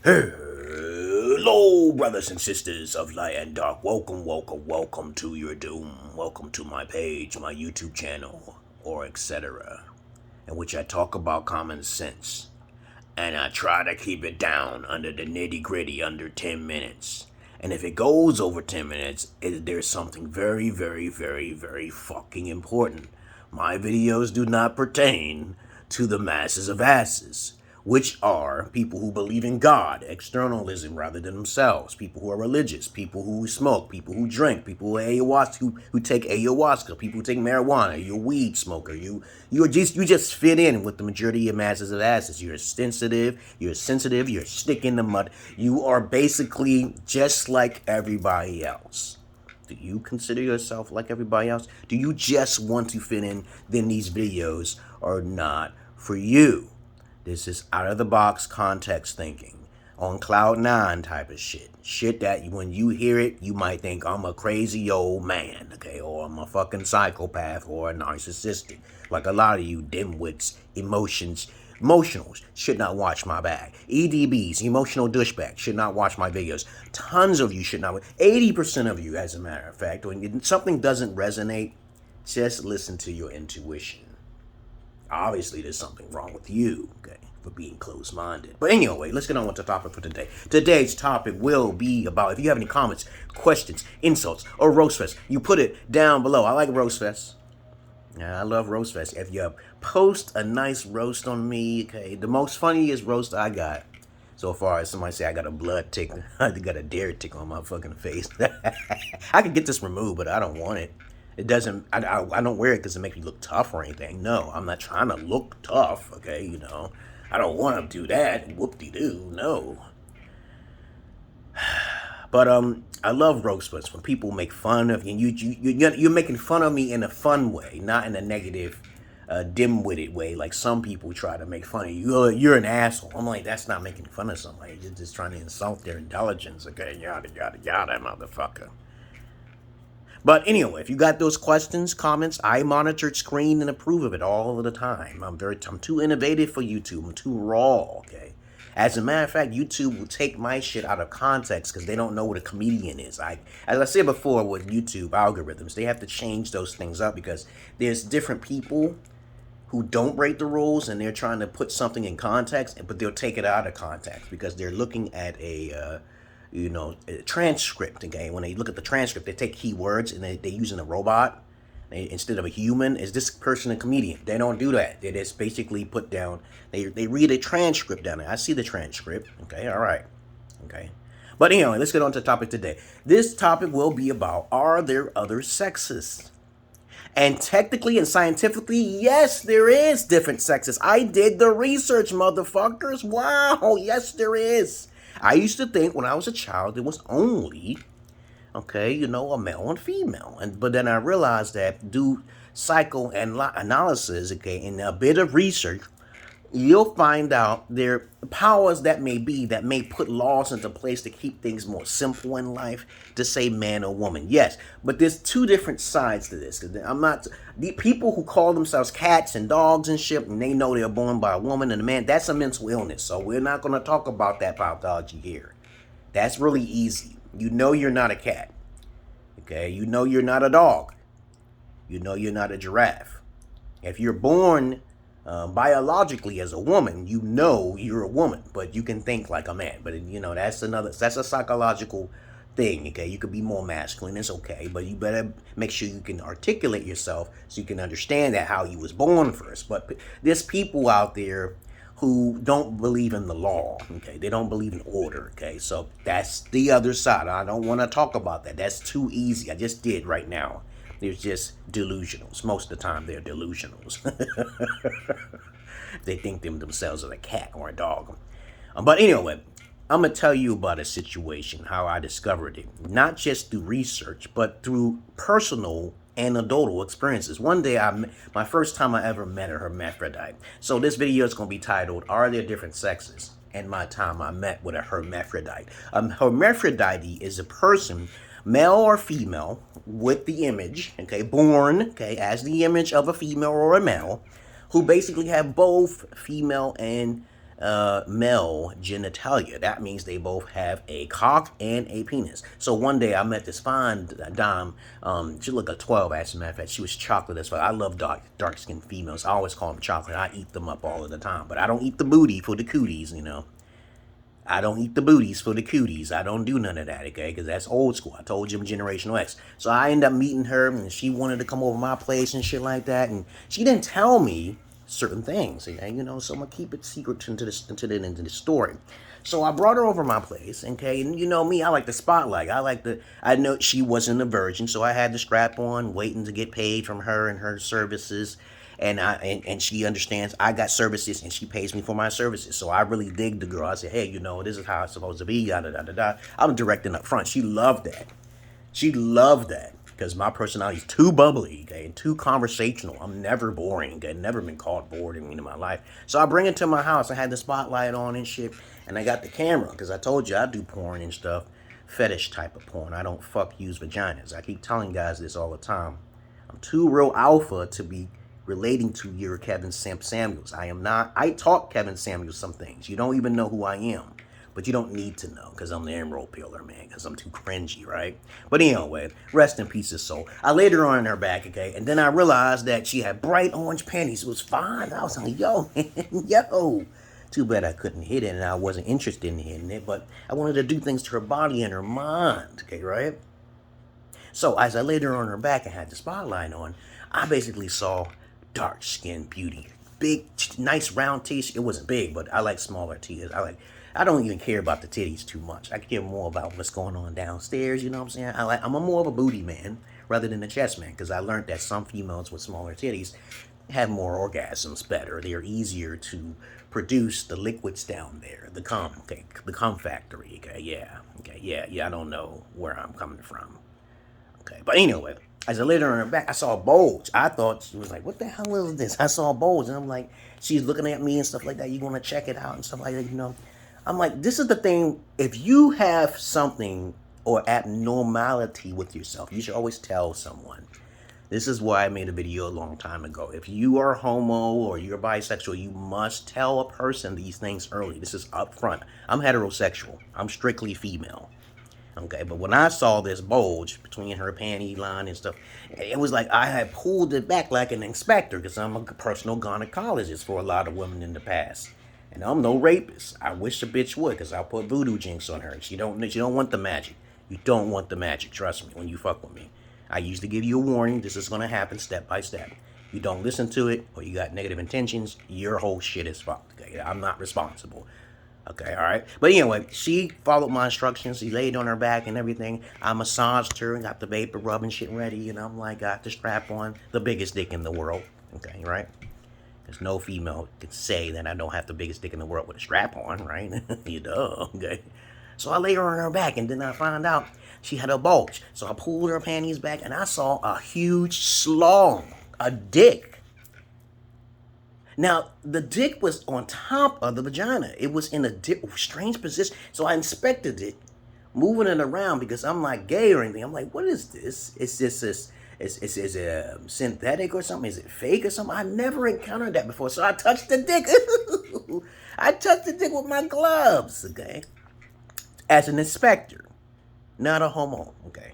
Hello, brothers and sisters of light and dark. Welcome to your doom. Welcome to my page, my YouTube channel, or etc., in which I talk about common sense. And I try to keep it down under the nitty gritty, under 10 minutes. And if it goes over 10 minutes, there's something very fucking important. My videos do not pertain to the masses of asses, which are people who believe in God, externalism rather than themselves, people who are religious, people who smoke, people who drink, people who take ayahuasca, people who take marijuana. You're a weed smoker. You just fit in with the majority of masses of asses. You're sensitive, you're a stick in the mud. You are basically just like everybody else. Do you consider yourself like everybody else? Do you just want to fit in? Then these videos are not for you. This is out-of-the-box context thinking, on cloud nine type of shit. Shit that when you hear it, you might think I'm a crazy old man, okay? Or I'm a fucking psychopath or a narcissistic. Like a lot of you dimwits, emotionals, should not watch my bag. EDBs, emotional douchebags, should not watch my videos. Tons of you should not. 80% of you, as a matter of fact, when something doesn't resonate, just listen to your intuition. Obviously, there's something wrong with you, okay, for being closed-minded. But anyway, let's get on with the topic for today. Today's topic will be about, if you have any comments, questions, insults, or roast fest, you put it down below. I like roast fest. Yeah, I love roast fest. If you post a nice roast on me, okay, the most funniest roast I got so far is somebody say I got a blood tick. I got a dare tick on my fucking face. I could get this removed, but I don't want it. It doesn't, I don't wear it because it makes me look tough or anything. No, I'm not trying to look tough, okay, you know. I don't want to do that. Whoop-de-doo, no. But I love roast fest when people make fun of you. You're making fun of me in a fun way, not in a negative, dim-witted way, like some people try to make fun of you. You're an asshole. I'm like, that's not making fun of somebody. You're just trying to insult their intelligence, okay? Yada, motherfucker. But anyway, if you got those questions, comments, I monitor, screen, and approve of it all of the time. I'm too innovative for YouTube. I'm too raw, okay? As a matter of fact, YouTube will take my shit out of context because they don't know what a comedian is. As I said before with YouTube algorithms, they have to change those things up because there's different people who don't break the rules and they're trying to put something in context, but they'll take it out of context because they're looking at a transcript, okay? When they look at the transcript, they take keywords and they're using a robot instead of a human. Is this person a comedian? They don't do that. They just basically put down, they read a transcript down there. I see the transcript, okay, all right, okay. But anyway, let's get on to the topic today. This topic will be about, are there other sexes? And technically and scientifically, yes, there is different sexes. I did the research, motherfuckers. Wow, yes, there is. I used to think when I was a child there was only, okay, a male and female. But then I realized that due psychoanalysis, okay, and a bit of research, you'll find out there are powers that may put laws into place to keep things more simple in life, to say man or woman. Yes, but there's two different sides to this. The people who call themselves cats and dogs and shit, and they know they're born by a woman and a man, that's a mental illness. So we're not going to talk about that pathology here. That's really easy. You know you're not a cat. Okay, you know you're not a dog. You know you're not a giraffe. If you're born biologically as a woman, you know you're a woman, but you can think like a man. But that's a psychological thing, okay? You could be more masculine, it's okay, but you better make sure you can articulate yourself so you can understand that how you was born first. But there's people out there who don't believe in the law, okay? They don't believe in order, okay? So that's the other side. I don't want to talk about that. That's too easy. I just did right now. They're just delusionals. Most of the time, they're delusionals. They think themselves as a cat or a dog. But anyway, I'm going to tell you about a situation, how I discovered it. Not just through research, but through personal anecdotal experiences. One day, my first time I ever met a hermaphrodite. So this video is going to be titled, Are There Different Sexes? And my time I met with a hermaphrodite. Hermaphrodite is a person, male or female, with the image, okay, born, okay, as the image of a female or a male, who basically have both female and male genitalia. That means they both have a cock and a penis. So one day I met this fine dame. She looked like 12, as a matter of fact. She was chocolate as fuck. I love dark skinned females. I always call them chocolate. I eat them up all of the time. But I don't eat the booty for the cooties, you know. I don't eat the booties for the cooties. I don't do none of that, okay? Because that's old school. I told you I'm Generational X. So I ended up meeting her, and she wanted to come over my place and shit like that. And she didn't tell me certain things, okay? You know, so I'm going to keep it secret into the story. So I brought her over my place, okay? And you know me, I like the spotlight. I know she wasn't a virgin, so I had the strap on, waiting to get paid from her and her services. And she understands I got services and she pays me for my services. So I really dig the girl. I said, hey, you know, this is how it's supposed to be, yada, yada, yada. I'm directing up front. She loved that. She loved that because my personality is too bubbly, okay, and too conversational. I'm never boring, okay, never been called bored in my life. So I bring it to my house. I had the spotlight on and shit, and I got the camera because I told you I do porn and stuff, fetish type of porn. I don't use vaginas. I keep telling guys this all the time. I'm too real alpha to be relating to your Kevin Samuels. I am not. I taught Kevin Samuels some things. You don't even know who I am, but you don't need to know because I'm the emerald pillar, man, because I'm too cringy, right? But anyway, rest in peace his soul. I laid her on her back, okay, and then I realized that she had bright orange panties. It was fine. I was like, yo, yo. Too bad I couldn't hit it and I wasn't interested in hitting it, but I wanted to do things to her body and her mind, okay, right? So as I laid her on her back and had the spotlight on, I basically saw dark skin beauty, big, nice round titties. It wasn't big, but I like smaller titties. I don't even care about the titties too much. I care more about what's going on downstairs. You know what I'm saying? I'm more of a booty man rather than a chest man because I learned that some females with smaller titties have more orgasms better. They're easier to produce the liquids down there, the cum, okay, the cum factory. Okay, yeah. I don't know where I'm coming from. Okay, but anyway. As I laid her on her back, I saw a bulge. I thought she was like, what the hell is this? I saw a bulge. And I'm like, she's looking at me and stuff like that. You want to check it out and stuff like that, you know? I'm like, this is the thing. If you have something or abnormality with yourself, you should always tell someone. This is why I made a video a long time ago. If you are homo or you're bisexual, you must tell a person these things early. This is upfront. I'm heterosexual. I'm strictly female. Okay, but when I saw this bulge between her panty line and stuff, it was like I had pulled it back like an inspector because I'm a personal gynecologist for a lot of women in the past. And I'm no rapist. I wish a bitch would because I'll put voodoo jinx on her. She don't want the magic. You don't want the magic, trust me, when you fuck with me. I usually give you a warning. This is going to happen step by step. You don't listen to it or you got negative intentions, your whole shit is fucked. Okay, I'm not responsible. Okay, all right. But anyway, she followed my instructions. She laid on her back and everything. I massaged her and got the vapor rub and shit ready. And I'm like, got the strap on. The biggest dick in the world. Okay, right? Because no female can say that I don't have the biggest dick in the world with a strap on, right? You duh, okay? So I laid her on her back and then I found out she had a bulge. So I pulled her panties back and I saw a huge slong, a dick. Now, the dick was on top of the vagina. It was in a strange position. So I inspected it, moving it around because I'm not gay or anything. I'm like, what is this? Is it synthetic or something? Is it fake or something? I never encountered that before. So I touched the dick. I touched the dick with my gloves, okay? As an inspector, not a homo, okay?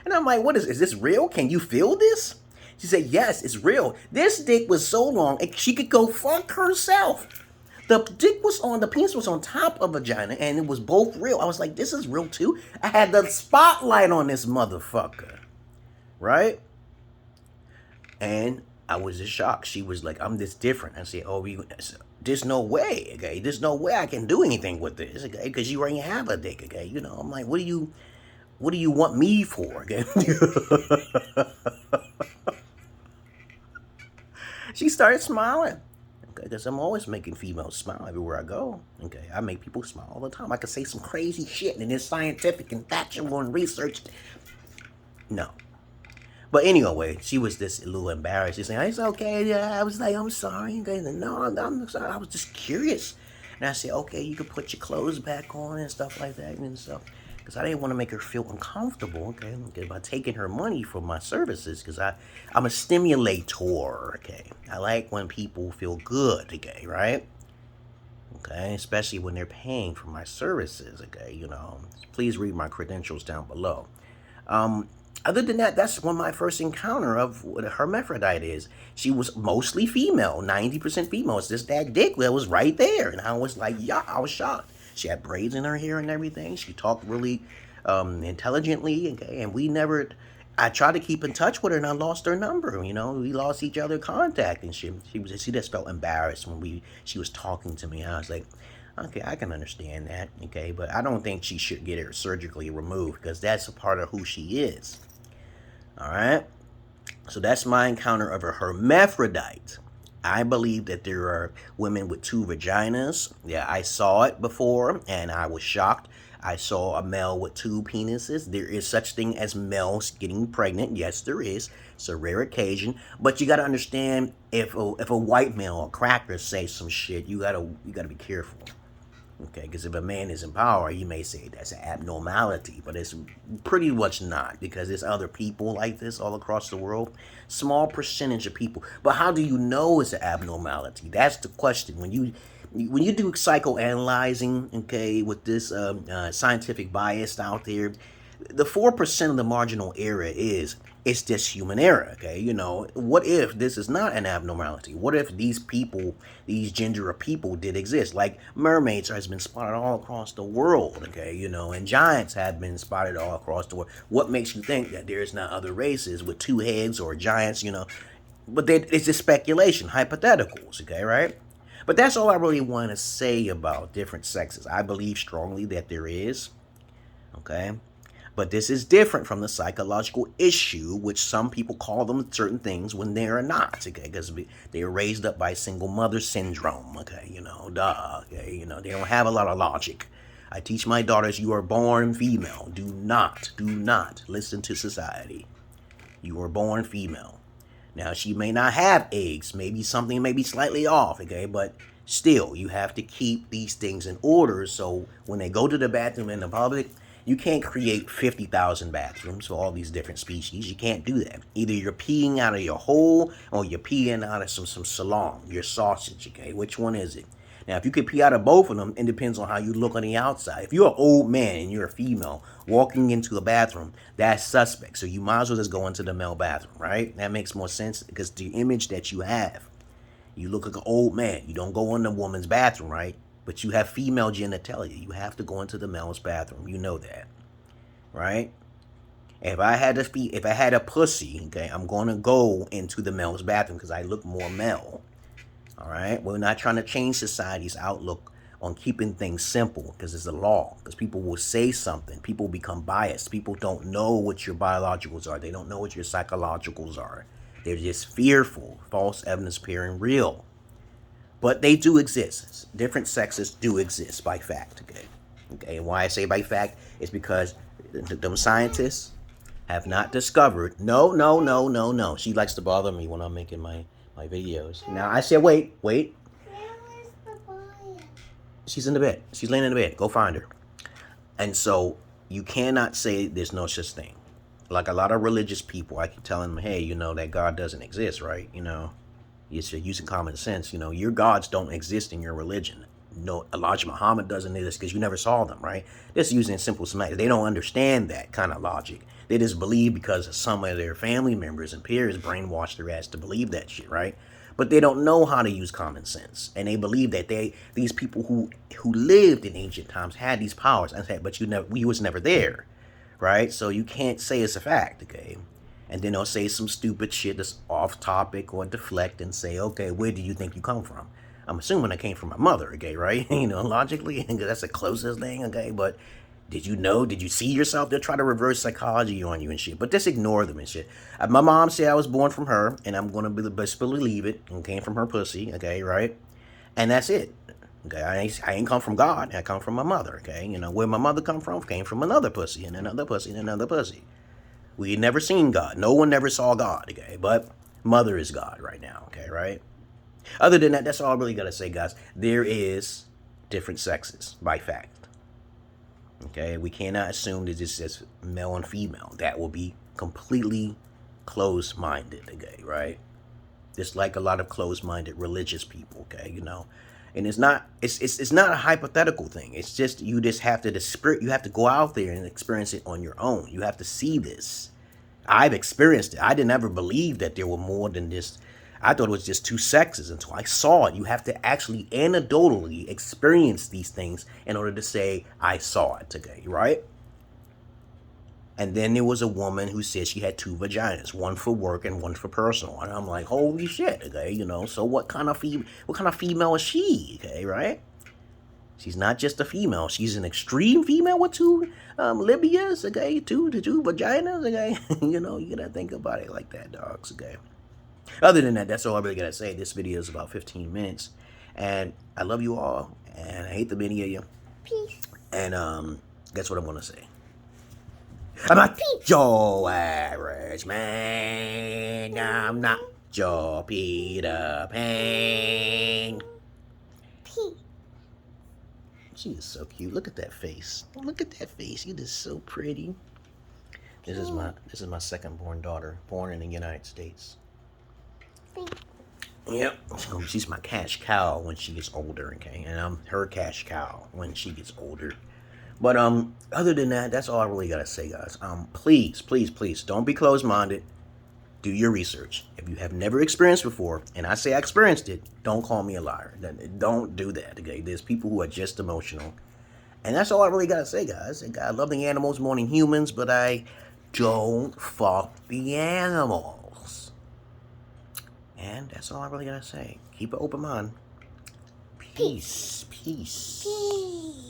And I'm like, is this real? Can you feel this? She said, yes, it's real. This dick was so long, she could go fuck herself. The penis was on top of vagina, and it was both real. I was like, this is real too? I had the spotlight on this motherfucker, right? And I was just shocked. She was like, I'm this different. I said, there's no way, okay? There's no way I can do anything with this, okay? Because you already have a dick, okay? You know, I'm like, what do you want me for, okay? She started smiling, okay, because I'm always making females smile everywhere I go, okay? I make people smile all the time. I could say some crazy shit, and it's scientific and factual and researched. No. But anyway, she was just a little embarrassed. She's saying, it's okay, yeah. I was like, I'm sorry. Okay, no, I'm sorry. I was just curious. And I said, okay, you can put your clothes back on and stuff like that and stuff. because I didn't want to make her feel uncomfortable, okay, by taking her money for my services, because I'm a stimulator, okay. I like when people feel good, okay, right? Okay, especially when they're paying for my services, okay, you know. Please read my credentials down below. Other than that, that's when my first encounter of what a hermaphrodite is. She was mostly female, 90% female. It's just that dick that was right there. And I was like, yeah, I was shocked. She had braids in her hair and everything. She talked really intelligently, okay, and I tried to keep in touch with her and I lost her number, you know. We lost each other contact and she just felt embarrassed when she was talking to me. I was like, okay, I can understand that, okay, but I don't think she should get her surgically removed because that's a part of who she is. All right, so that's my encounter of a hermaphrodite. I believe that there are women with 2 vaginas. Yeah, I saw it before and I was shocked. I saw a male with 2 penises. There is such thing as males getting pregnant. Yes, there is. It's a rare occasion. But you got to understand, if a white male or cracker say some shit, you gotta be careful. Okay, because if a man is in power, you may say that's an abnormality, but it's pretty much not, because there's other people like this all across the world. Small percentage of people. But how do you know it's an abnormality? That's the question. When you do psychoanalyzing, okay, with this scientific bias out there, the 4% of the marginal error is it's just human error, okay? You know, what if this is not an abnormality? What if these people, these gender of people did exist? Like mermaids has been spotted all across the world, okay? You know, and giants have been spotted all across the world. What makes you think that there's not other races with 2 heads or giants, you know? But it's just speculation, hypotheticals, okay, right? But that's all I really want to say about different sexes. I believe strongly that there is, okay? But this is different from the psychological issue, which some people call them certain things when they are not, okay? Because they are raised up by single mother syndrome, okay? You know, okay? You know, they don't have a lot of logic. I teach my daughters, you are born female. Do not listen to society. You are born female. Now, she may not have eggs. Maybe something may be slightly off, okay? But still, you have to keep these things in order so when they go to the bathroom in the public, you can't create 50,000 bathrooms for all these different species. You can't do that. Either you're peeing out of your hole or you're peeing out of some salon, your sausage, okay? Which one is it? Now, if you could pee out of both of them, it depends on how you look on the outside. If you're an old man and you're a female walking into a bathroom, that's suspect. So you might as well just go into the male bathroom, right? That makes more sense because the image that you have, you look like an old man. You don't go in the woman's bathroom, right? But you have female genitalia. You have to go into the male's bathroom. You know that, right? If I had a pussy, okay, I'm going to go into the male's bathroom because I look more male. All right? We're not trying to change society's outlook on keeping things simple because it's a law. Because people will say something. People become biased. People don't know what your biologicals are. They don't know what your psychologicals are. They're just fearful. False evidence appearing real. But they do exist. Different sexes do exist by fact, okay? Okay, and why I say by fact is because them scientists have not discovered. No. She likes to bother me when I'm making my videos. Now, I said, wait. She's in the bed. She's laying in the bed. Go find her. And so, you cannot say there's no such thing. Like a lot of religious people, I keep telling them, hey, you know that God doesn't exist, right? You know, you're using common sense. You know, your gods don't exist in your religion. No, Elijah Muhammad doesn't exist because you never saw them, right? Just using simple semantics. They don't understand that kind of logic. They just believe because some of their family members and peers brainwashed their ass to believe that shit, right? But they don't know how to use common sense, and they believe that these people who lived in ancient times had these powers. I said, but we was never there, right? So you can't say it's a fact, okay? And then they'll say some stupid shit that's off topic or deflect and say, okay, where do you think you come from? I'm assuming I came from my mother, okay, right? You know, logically, that's the closest thing, okay? But did you see yourself? They'll try to reverse psychology on you and shit. But just ignore them and shit. My mom said I was born from her, and I'm going to be the best believe it, and came from her pussy, okay, right? And that's it. Okay, I ain't come from God. I come from my mother, okay? You know, where my mother come from came from another pussy, and another pussy, and another pussy. We had never seen God. No one never saw God, okay? But mother is God right now, okay, right? Other than that, that's all I really got to say, guys. There is different sexes, by fact. Okay, we cannot assume that this is male and female. That will be completely closed-minded, okay, right? Just like a lot of closed-minded religious people, okay, you know. And it's not a hypothetical thing. It's just you just have to you have to go out there and experience it on your own. You have to see this. I've experienced it. I didn't ever believe that there were more than this. I thought it was just two sexes until I saw it. You have to actually anecdotally experience these things in order to say, I saw it today, right? And then there was a woman who said she had two vaginas, one for work and one for personal. And I'm like, holy shit, okay, you know, so what kind of female is she, okay, right? She's not just a female. She's an extreme female with two libias, okay? Two vaginas, okay? You know, you gotta think about it like that, dogs, okay? Other than that, that's all I really gotta say. This video is about 15 minutes. And I love you all. And I hate the many of you. Peace. And that's what I'm gonna say. I'm not your average man. I'm not your Peter Pan. Peace. She is so cute. Look at that face. Look at that face. It is so pretty. This is my second born daughter, born in the United States. Yep. So she's my cash cow when she gets older, okay? And I'm her cash cow when she gets older. But other than that, that's all I really gotta say, guys. Please, please, please don't be closed-minded. Do your research. If you have never experienced before, and I say I experienced it, don't call me a liar. Don't do that, okay? There's people who are just emotional. And that's all I really gotta say, guys. I love the animals more than humans, but I don't fuck the animals. And that's all I really gotta say. Keep an open mind. Peace. Peace. Peace.